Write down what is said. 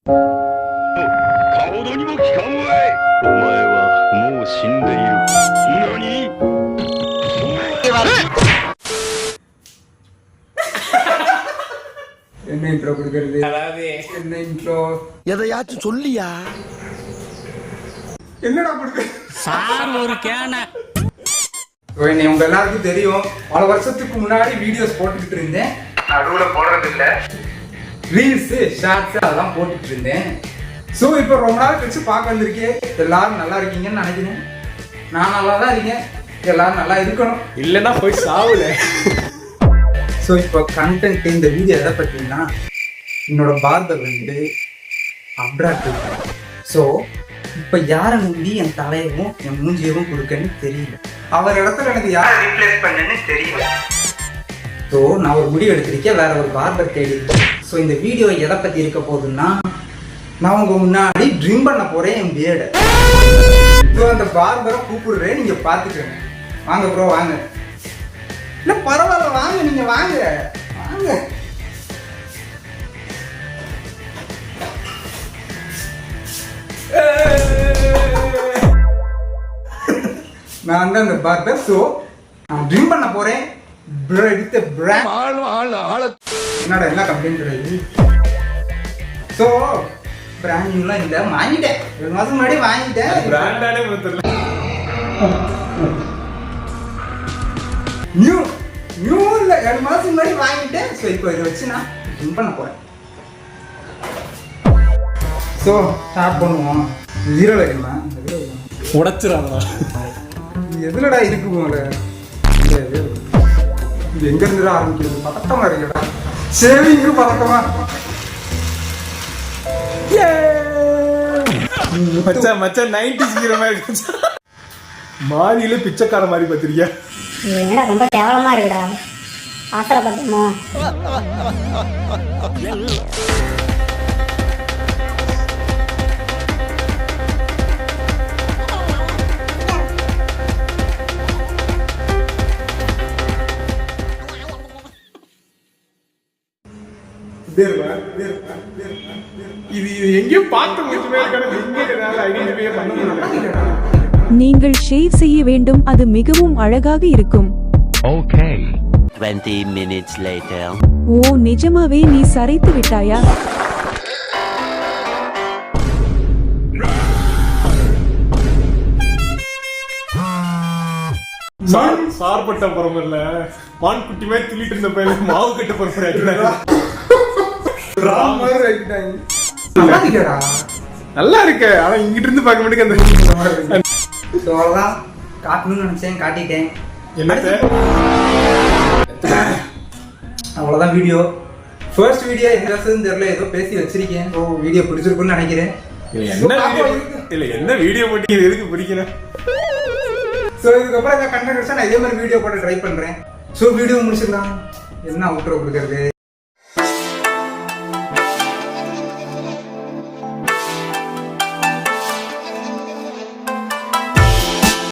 என்ன இன்ட்ரோ கொடுக்கிறது? என்ன இன்ட்ரோ? எதையாச்சும் சொல்லியா? என்னடா கொடுக்க சார் ஒரு கேன. உங்க எல்லாருக்கும் தெரியும், பல வருஷத்துக்கு முன்னாடி வீடியோஸ் போட்டுக்கிட்டு இருந்தேன். நடுவில் போடுறது இல்லை, ரீல்ஸ் ஷார்ட்ஸ் அதெல்லாம் போட்டுட்டு இருந்தேன். ஸோ இப்போ ரொம்ப நாள் கழிச்சு பார்க்க வந்திருக்கேன். எல்லாரும் நல்லா இருக்கீங்கன்னு நினைக்கிறேன். நான் நல்லா தான் இருக்கேன், எல்லாரும் நல்லா இருக்கணும், இல்லைன்னா போய் சாவுல. ஸோ இப்போ கண்டென்ட் இந்த வீடியோ எதை பற்றினா, என்னோட பார்பர் வந்து அப்ராட் இருக்காரு. ஸோ இப்போ யாரை நம்பி என் தலையவும் என் மூஞ்சியவும் கொடுக்கன்னு தெரியல. அவர் இடத்துல எனக்கு யாரை ரீப்ளேஸ் பண்ணன்னு தெரியல. ஸோ நான் ஒரு முடிவு எடுத்திருக்கேன், வேற ஒரு பார்பர் தேடி. ஸோ இந்த வீடியோ எதை பற்றி இருக்க போகுதுன்னா, நான் உங்க முன்னாடி ட்ரிம் பண்ண போறேன் என் பியர்டை. ஸோ அந்த பார்பரை கூப்பிடுறேன், நீங்க பார்த்துக்கோங்க. வாங்க ப்ரோ வாங்க. இல்லை பரவாயில்ல வாங்க, நீங்க வாங்க வாங்க. நான் தான் அந்த பார்பர். ஸோ நான் ட்ரிம் பண்ண போறேன். என்னடா என்ன கம்ப்ளைண்ட் கிடையாது. ஸோ பிராண்ட் நியூலாம் இல்லை, வாங்கிட்டேன் 2 மாதம் முன்னாடி வாங்கிட்டேன். பிராண்டானே தெரியல. நியூ இல்லை 2 மாதம் முன்னாடி வாங்கிட்டேன். ஸோ இப்போ இதை வச்சு நான் ட்ரிம் பண்ண போறேன். ஸோ ஸ்டார்ட் பண்ணுவோம். ஜீரோ வைக்கணுமா? உடைச்சிடாதா? எதுலடா இருக்கு போல? இது எங்க இருந்து ஆரம்பிக்கிறது? பதட்டமா இருக்குடா. சேவிங்கும் பதட்டமா. மச்சான் மச்சான் 90s ஹீரோ மாதிரி இருக்கு. மாரியில பிச்சைக்கார மாதிரி பாத்திரியா? என்னடா ரொம்ப கேவலமா இருக்குடா. ஆசைப்பட்டோமோ? இது எங்கேயும் பார்த்து நீங்கள் ஷேவ் செய்ய வேண்டும், அது மிகவும் அழகாக இருக்கும். Okay. 20 minutes later. ஓ நிஜமாவே நீ சரைத்து விட்டாயா? சார்பட்ட புறம் இல்ல, மான் குட்டி மாதிரி துள்ளிட்டு இருந்த பையன் மாவு கட்ட போறேன். நல்லா இருக்கு, ஆனா இங்கிட்ட இருந்து பார்க்க மாட்டேங்க. அந்த அவ்வளவுதான் காட்டணும்னு நினைச்சேன், காட்டிட்டேன். அவ்வளவுதான் வீடியோ. ஃபர்ஸ்ட் வீடியோ எங்கேயாச்சும் தெரியல, ஏதோ பேசி வச்சிருக்கேன். ஓ வீடியோ பிடிச்சிருக்குன்னு நினைக்கிறேன். என்ன வீடியோ போட்டீங்க, எதுக்கு பிடிக்கிறேன்? ஸோ இதுக்கப்புறம் இந்த கண்டென்ட் நான் இதே மாதிரி வீடியோ போட ட்ரை பண்றேன். ஸோ வீடியோ முடிச்சிடலாம். என்ன அவுட்ரோ கொடுக்கறது?